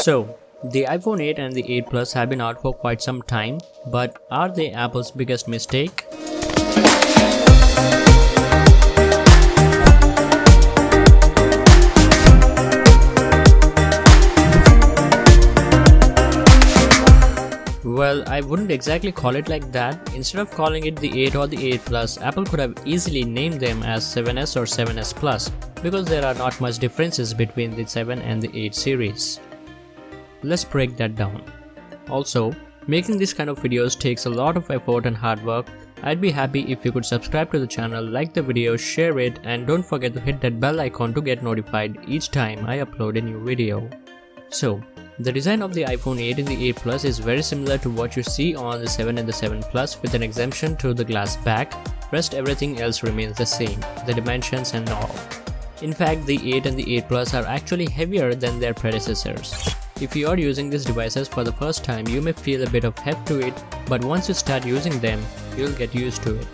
So, the iPhone 8 and the 8 Plus have been out for quite some time, but are they Apple's biggest mistake? Well, I wouldn't exactly call it like that. Instead of calling it the 8 or the 8 Plus, Apple could have easily named them as 7s or 7s Plus, because there are not much differences between the 7 and the 8 series. Let's break that down. Also, making this kind of videos takes a lot of effort and hard work. I'd be happy if you could subscribe to the channel, like the video, share it, and don't forget to hit that bell icon to get notified each time I upload a new video. So, the design of the iPhone 8 and the 8 Plus is very similar to what you see on the 7 and the 7 Plus, with an exemption to the glass back. Rest everything else remains the same, the dimensions and all. In fact, the 8 and the 8 Plus are actually heavier than their predecessors. If you are using these devices for the first time, you may feel a bit of heft to it, but once you start using them, you'll get used to it.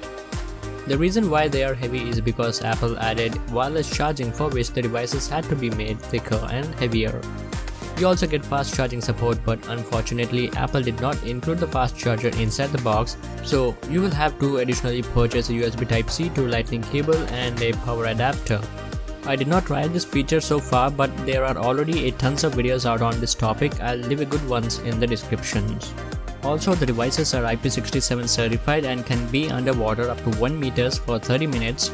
The reason why they are heavy is because Apple added wireless charging, for which the devices had to be made thicker and heavier. You also get fast charging support, but unfortunately Apple did not include the fast charger inside the box, so you will have to additionally purchase a USB Type-C to Lightning cable and a power adapter. I did not try this feature so far, but there are already a tons of videos out on this topic. I'll leave a good ones in the descriptions. Also, the devices are IP67 certified and can be underwater up to 1 meters for 30 minutes.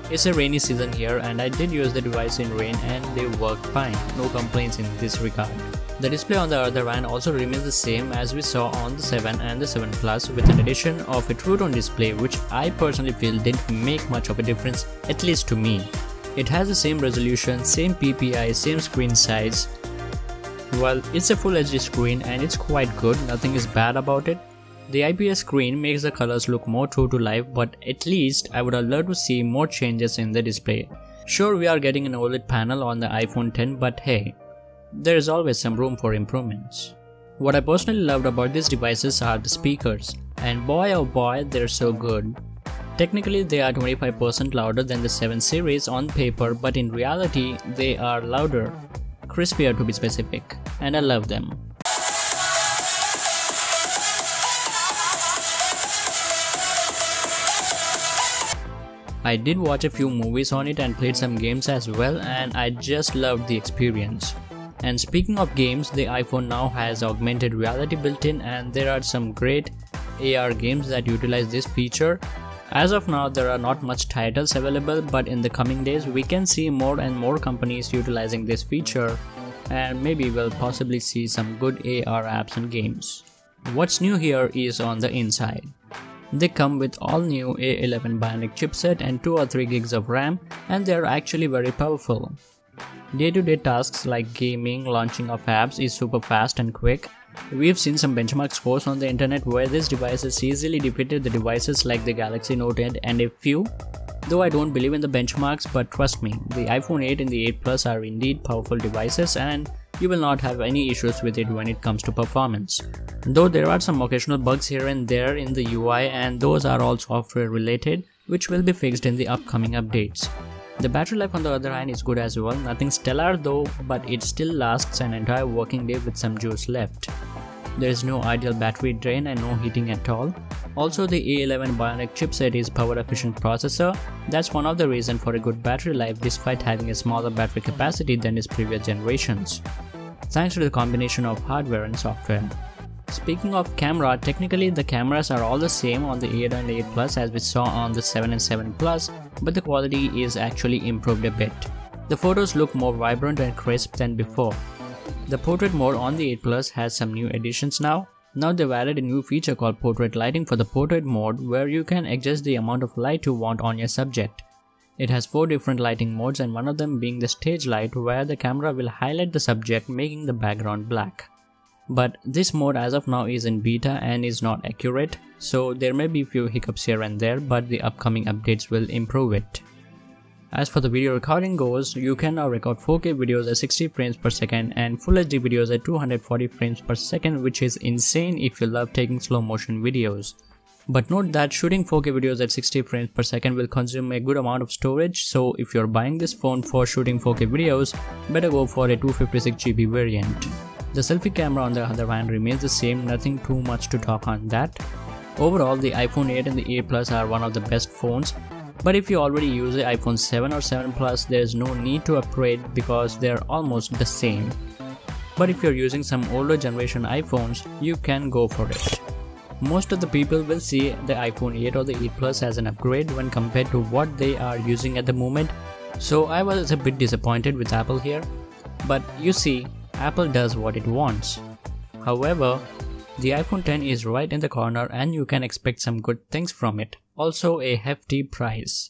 It's a rainy season here and I did use the device in rain and they work fine, no complaints in this regard. The display on the other hand also remains the same as we saw on the 7 and the 7 Plus, with an addition of a True Tone display, which I personally feel didn't make much of a difference, at least to me. It has the same resolution, same PPI, same screen size. Well, it's a Full HD screen and it's quite good, nothing is bad about it. The IPS screen makes the colors look more true to life, but at least I would have loved to see more changes in the display. Sure, we are getting an OLED panel on the iPhone 10, but hey, there is always some room for improvements. What I personally loved about these devices are the speakers, and boy oh boy, they're so good. Technically, they are 25% louder than the 7 series on paper, but in reality, they are louder, crispier to be specific, and I love them. I did watch a few movies on it and played some games as well, and I just loved the experience. And speaking of games, the iPhone now has augmented reality built in, and there are some great AR games that utilize this feature. As of now, there are not much titles available, but in the coming days we can see more and more companies utilizing this feature, and maybe we'll possibly see some good AR apps and games. What's new here is on the inside. They come with all new A11 Bionic chipset and 2 or 3 gigs of RAM, and they are actually very powerful. Day-to-day tasks like gaming, launching of apps is super fast and quick. We've seen some benchmark scores on the internet where this device has easily defeated the devices like the Galaxy Note 8 and a few. Though I don't believe in the benchmarks, but trust me, the iPhone 8 and the 8 Plus are indeed powerful devices and you will not have any issues with it when it comes to performance. Though there are some occasional bugs here and there in the UI, and those are all software related, which will be fixed in the upcoming updates. The battery life on the other hand is good as well, nothing stellar though, but it still lasts an entire working day with some juice left. There is no ideal battery drain and no heating at all. Also, the A11 Bionic chipset is power efficient processor. That's one of the reasons for a good battery life despite having a smaller battery capacity than its previous generations, thanks to the combination of hardware and software. Speaking of camera, technically the cameras are all the same on the 8 and 8 Plus as we saw on the 7 and 7 Plus, but the quality is actually improved a bit. The photos look more vibrant and crisp than before. The portrait mode on the 8 Plus has some new additions now. Now they've added a new feature called portrait lighting for the portrait mode, where you can adjust the amount of light you want on your subject. It has 4 different lighting modes, and one of them being the stage light, where the camera will highlight the subject, making the background black. But this mode as of now is in beta and is not accurate, so there may be few hiccups here and there, but the upcoming updates will improve it. As for the video recording goes, you can now record 4K videos at 60 frames per second and Full HD videos at 240 frames per second, which is insane if you love taking slow motion videos. But note that shooting 4K videos at 60 frames per second will consume a good amount of storage, so if you're buying this phone for shooting 4K videos, better go for a 256GB variant. The selfie camera on the other hand remains the same, nothing too much to talk on that. Overall, the iPhone 8 and the 8 Plus are one of the best phones, but if you already use the iPhone 7 or 7 Plus, there is no need to upgrade because they are almost the same. But if you're using some older generation iPhones, you can go for it. Most of the people will see the iPhone 8 or the 8 Plus as an upgrade when compared to what they are using at the moment, so I was a bit disappointed with Apple here. But you see, Apple does what it wants. However, the iPhone 10 is right in the corner and you can expect some good things from it. Also a hefty price.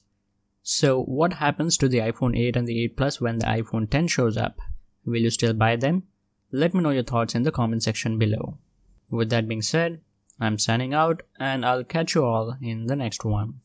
So what happens to the iPhone 8 and the 8 Plus when the iPhone 10 shows up? Will you still buy them? Let me know your thoughts in the comment section below. With that being said, I'm signing out and I'll catch you all in the next one.